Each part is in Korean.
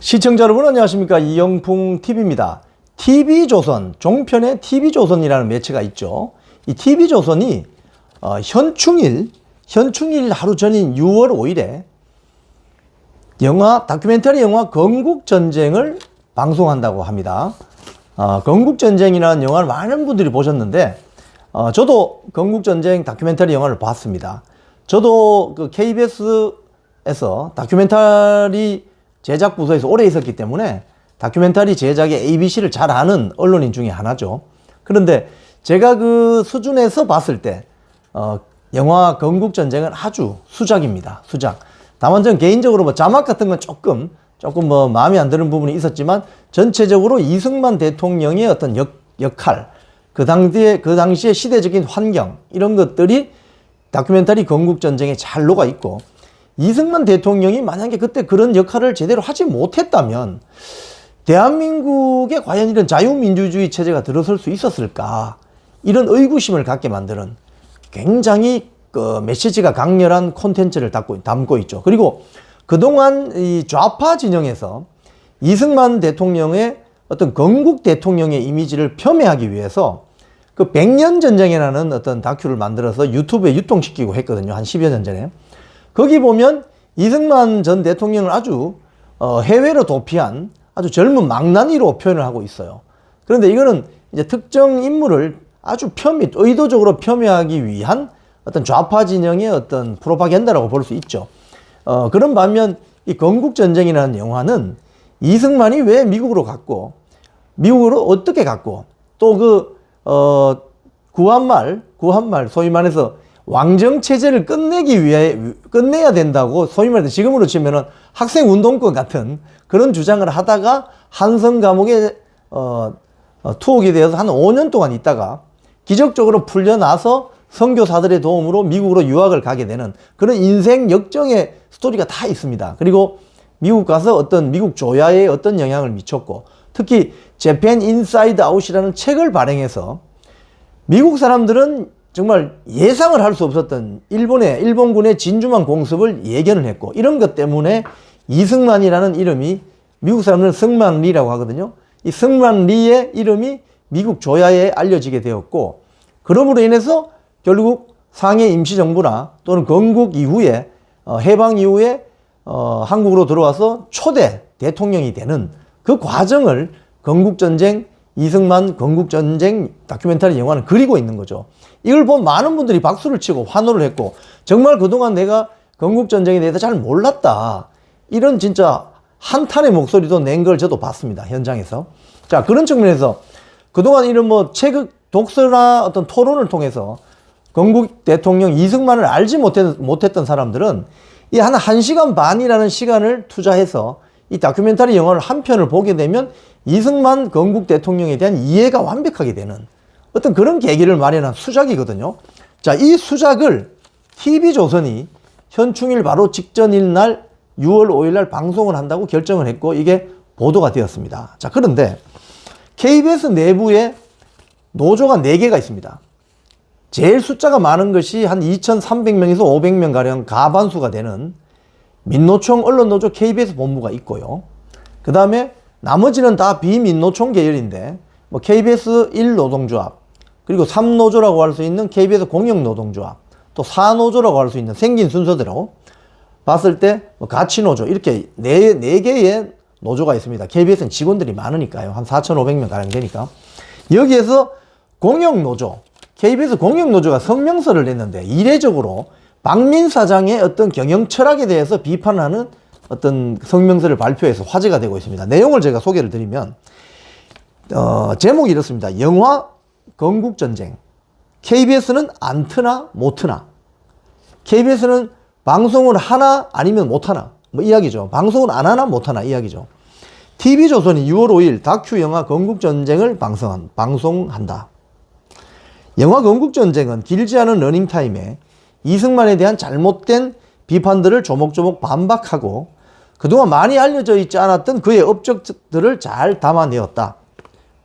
시청자 여러분 안녕하십니까. 이영풍TV입니다. TV조선, 종편에 TV조선이라는 매체가 있죠. 이 TV조선이 현충일 하루 전인 6월 5일에 다큐멘터리 영화 건국전쟁을 방송한다고 합니다. 건국전쟁이라는 영화를 많은 분들이 보셨는데 저도 건국전쟁 다큐멘터리 영화를 봤습니다. 저도 그 KBS에서 다큐멘터리 제작 부서에서 오래 있었기 때문에 다큐멘터리 제작의 ABC를 잘 아는 언론인 중에 하나죠. 그런데 제가 그 수준에서 봤을 때 영화 건국전쟁은 아주 수작입니다. 수작. 다만 전 개인적으로 뭐 자막 같은 건 조금 뭐 마음에 안 드는 부분이 있었지만 전체적으로 이승만 대통령의 어떤 역할, 그 당시의 시대적인 환경 이런 것들이 다큐멘터리 건국전쟁에 잘 녹아 있고, 이승만 대통령이 만약에 그때 그런 역할을 제대로 하지 못했다면 대한민국에 과연 이런 자유민주주의 체제가 들어설 수 있었을까, 이런 의구심을 갖게 만드는 굉장히 메시지가 강렬한 콘텐츠를 담고 있죠. 그리고 그동안 이 좌파 진영에서 이승만 대통령의 어떤 건국 대통령의 이미지를 폄훼하기 위해서 그 백년전쟁이라는 어떤 다큐를 만들어서 유튜브에 유통시키고 했거든요. 한 10여 년 전에. 거기 보면 이승만 전 대통령을 아주 해외로 도피한 아주 젊은 망나니로 표현을 하고 있어요. 그런데 이거는 이제 특정 인물을 아주 의도적으로 폄훼하기 위한 어떤 좌파 진영의 어떤 프로파간다라고 볼 수 있죠. 그런 반면 이 건국전쟁이라는 영화는 이승만이 왜 미국으로 갔고, 미국으로 어떻게 갔고, 또 구한말 소위 말해서 왕정체제를 끝내야 된다고, 소위 말해서 지금으로 치면은 학생운동권 같은 그런 주장을 하다가 한성 감옥에 투옥이 되어서 한 5년 동안 있다가 기적적으로 풀려나서 선교사들의 도움으로 미국으로 유학을 가게 되는 그런 인생 역정의 스토리가 다 있습니다. 그리고 미국 가서 미국 조야에 어떤 영향을 미쳤고, 특히 재팬 인사이드 아웃이라는 책을 발행해서 미국 사람들은 정말 예상을 할 수 없었던 일본군의 진주만 공습을 예견을 했고, 이런 것 때문에 이승만이라는 이름이, 미국 사람들은 승만리라고 하거든요. 이 승만리의 이름이 미국 조야에 알려지게 되었고, 그러므로 인해서 결국 상해 임시정부나 또는 건국 이후에 해방 이후에 한국으로 들어와서 초대 대통령이 되는 그 과정을 건국전쟁, 이승만 건국전쟁 다큐멘터리 영화는 그리고 있는 거죠. 이걸 보면 많은 분들이 박수를 치고 환호를 했고, 정말 그동안 내가 건국전쟁에 대해서 잘 몰랐다, 이런 진짜 한탄의 목소리도 낸 걸 저도 봤습니다, 현장에서. 자, 그런 측면에서 그동안 이런 독서나 어떤 토론을 통해서 건국 대통령 이승만을 알지 못했던 사람들은 이 한 1시간 반이라는 시간을 투자해서 이 다큐멘터리 영화를 한 편을 보게 되면 이승만 건국 대통령에 대한 이해가 완벽하게 되는 어떤 그런 계기를 마련한 수작이거든요. 자, 이 수작을 TV조선이 현충일 바로 직전일 날 6월 5일 날 방송을 한다고 결정을 했고, 이게 보도가 되었습니다. 자, 그런데 KBS 내부에 노조가 4개가 있습니다. 제일 숫자가 많은 것이 한 2,300명에서 500명 가량 가반수가 되는 민노총 언론노조 KBS 본부가 있고요. 그 다음에 나머지는 다 비민노총 계열인데 KBS 1노동조합, 그리고 3노조라고 할 수 있는 KBS 공영노동조합, 또 4노조라고 할 수 있는 생긴 순서대로 봤을 때 가치노조, 이렇게 네 개의 노조가 있습니다. KBS는 직원들이 많으니까요. 한 4,500명 가량 되니까. 여기에서 공영노조, KBS 공영노조가 성명서를 냈는데, 이례적으로 박민 사장의 어떤 경영 철학에 대해서 비판하는 어떤 성명서를 발표해서 화제가 되고 있습니다. 내용을 제가 소개를 드리면 제목이 이렇습니다. 영화 건국전쟁, KBS는 안 트나 못 트나, KBS는 방송을 하나 아니면 못 하나, 이야기죠. 방송을 안 하나 못 하나 이야기죠. TV조선이 6월 5일 다큐 영화 건국전쟁을 방송한다. 영화 건국전쟁은 길지 않은 러닝타임에 이승만에 대한 잘못된 비판들을 조목조목 반박하고 그동안 많이 알려져 있지 않았던 그의 업적들을 잘 담아내었다.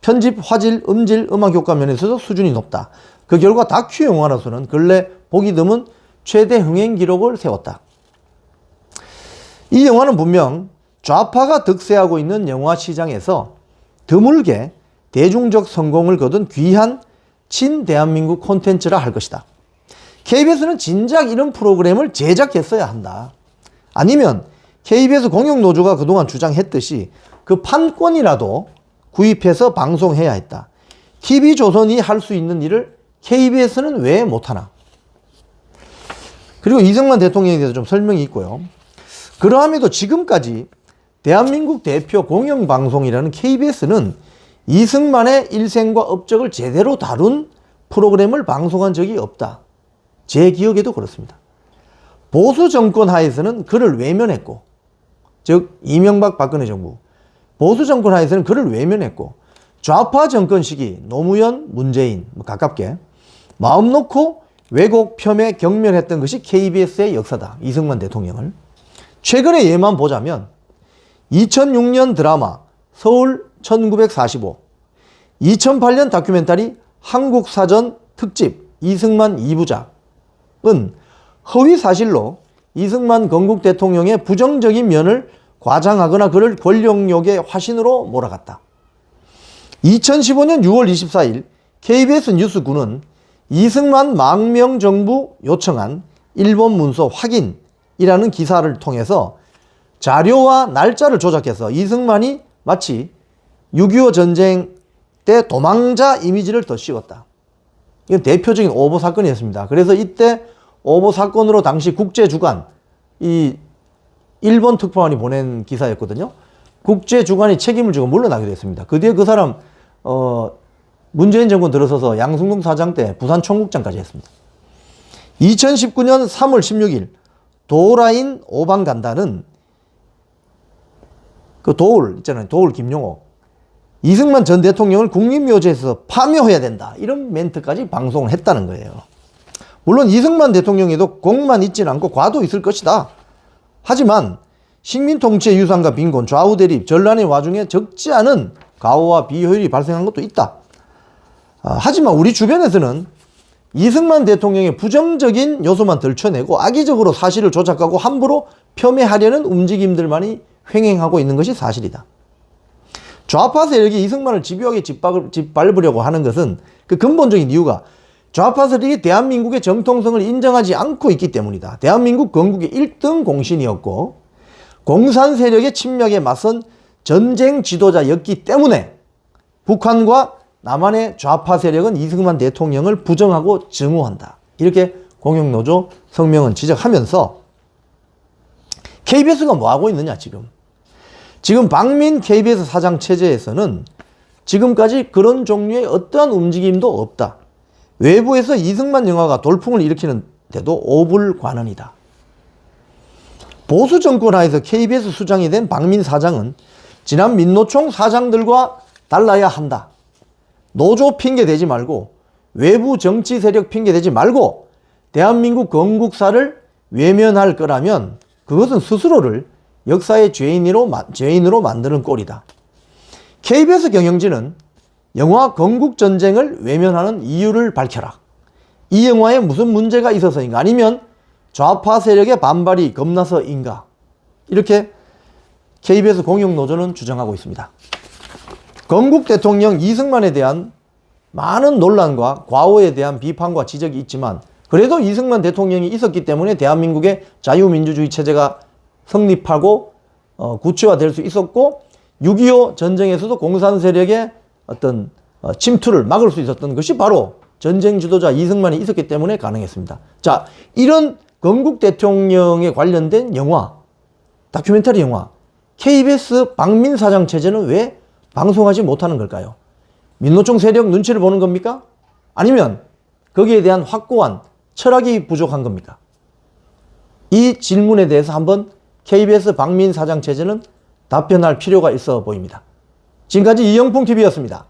편집, 화질, 음질, 음악 효과 면에서도 수준이 높다. 그 결과 다큐 영화로서는 근래 보기 드문 최대 흥행 기록을 세웠다. 이 영화는 분명 좌파가 득세하고 있는 영화 시장에서 드물게 대중적 성공을 거둔 귀한 친대한민국 콘텐츠라 할 것이다. KBS는 진작 이런 프로그램을 제작했어야 한다. 아니면 KBS 공영노조가 그동안 주장했듯이 그 판권이라도 구입해서 방송해야 했다. TV조선이 할 수 있는 일을 KBS는 왜 못하나? 그리고 이승만 대통령에 대해서 좀 설명이 있고요. 그러함에도 지금까지 대한민국 대표 공영방송이라는 KBS는 이승만의 일생과 업적을 제대로 다룬 프로그램을 방송한 적이 없다. 제 기억에도 그렇습니다. 보수 정권 하에서는 그를 외면했고, 즉 이명박 박근혜 정부 보수 정권 하에서는 그를 외면했고, 좌파 정권 시기 노무현 문재인 가깝게 마음 놓고 왜곡 폄훼 경멸했던 것이 KBS의 역사다. 이승만 대통령을. 최근의 예만 보자면 2006년 드라마 서울 1945, 2008년 다큐멘터리 한국사전 특집 이승만 2부작은 허위 사실로 이승만 건국 대통령의 부정적인 면을 과장하거나 그를 권력욕의 화신으로 몰아갔다. 2015년 6월 24일 KBS 뉴스9는 이승만 망명정부 요청한 일본 문서 확인이라는 기사를 통해서 자료와 날짜를 조작해서 이승만이 마치 6.25 전쟁 때 도망자 이미지를 더 씌웠다. 이건 대표적인 오보 사건이었습니다. 그래서 이때 오보 사건으로 당시 국제주간, 이 일본 특파원이 보낸 기사였거든요. 국제주간이 책임을 지고 물러나기도 했습니다. 그 뒤에 그 사람 문재인 정권 들어서서 양승동 사장 때 부산 총국장까지 했습니다. 2019년 3월 16일 도라인 오방간다는 그 도울 있잖아요. 도울 김용호. 이승만 전 대통령을 국립묘지에서 파묘해야 된다. 이런 멘트까지 방송을 했다는 거예요. 물론 이승만 대통령에도 공만 있지는 않고 과도 있을 것이다. 하지만 식민통치의 유산과 빈곤, 좌우 대립, 전란의 와중에 적지 않은 가오와 비효율이 발생한 것도 있다. 하지만 우리 주변에서는 이승만 대통령의 부정적인 요소만 들춰내고 악의적으로 사실을 조작하고 함부로 폄훼하려는 움직임들만이 횡행하고 있는 것이 사실이다. 좌파 세력이 이승만을 집요하게 짓밟으려고 하는 것은 그 근본적인 이유가 좌파 세력이 대한민국의 정통성을 인정하지 않고 있기 때문이다. 대한민국 건국의 1등 공신이었고 공산 세력의 침략에 맞선 전쟁 지도자였기 때문에 북한과 남한의 좌파 세력은 이승만 대통령을 부정하고 증오한다. 이렇게 공영노조 성명은 지적하면서 KBS가 뭐하고 있느냐 지금 박민 KBS 사장 체제에서는 지금까지 그런 종류의 어떠한 움직임도 없다. 외부에서 이승만 영화가 돌풍을 일으키는데도 오불관언이다. 보수 정권 하에서 KBS 수장이 된 박민 사장은 지난 민노총 사장들과 달라야 한다. 노조 핑계 대지 말고 외부 정치 세력 핑계 대지 말고 대한민국 건국사를 외면할 거라면 그것은 스스로를 역사의 죄인으로 만드는 꼴이다. KBS 경영진은 영화 건국전쟁을 외면하는 이유를 밝혀라. 이 영화에 무슨 문제가 있어서인가? 아니면 좌파 세력의 반발이 겁나서인가? 이렇게 KBS 공영노조는 주장하고 있습니다. 건국 대통령 이승만에 대한 많은 논란과 과오에 대한 비판과 지적이 있지만 그래도 이승만 대통령이 있었기 때문에 대한민국의 자유민주주의 체제가 성립하고 구체화될 수 있었고 6.25 전쟁에서도 공산 세력의 어떤 침투를 막을 수 있었던 것이 바로 전쟁 지도자 이승만이 있었기 때문에 가능했습니다. 자, 이런 건국 대통령에 관련된 영화, 다큐멘터리 영화 KBS 박민 사장 체제는 왜 방송하지 못하는 걸까요? 민노총 세력 눈치를 보는 겁니까? 아니면 거기에 대한 확고한 철학이 부족한 겁니까? 이 질문에 대해서 한번 KBS 박민 사장 체제는 답변할 필요가 있어 보입니다. 지금까지 이영풍TV였습니다.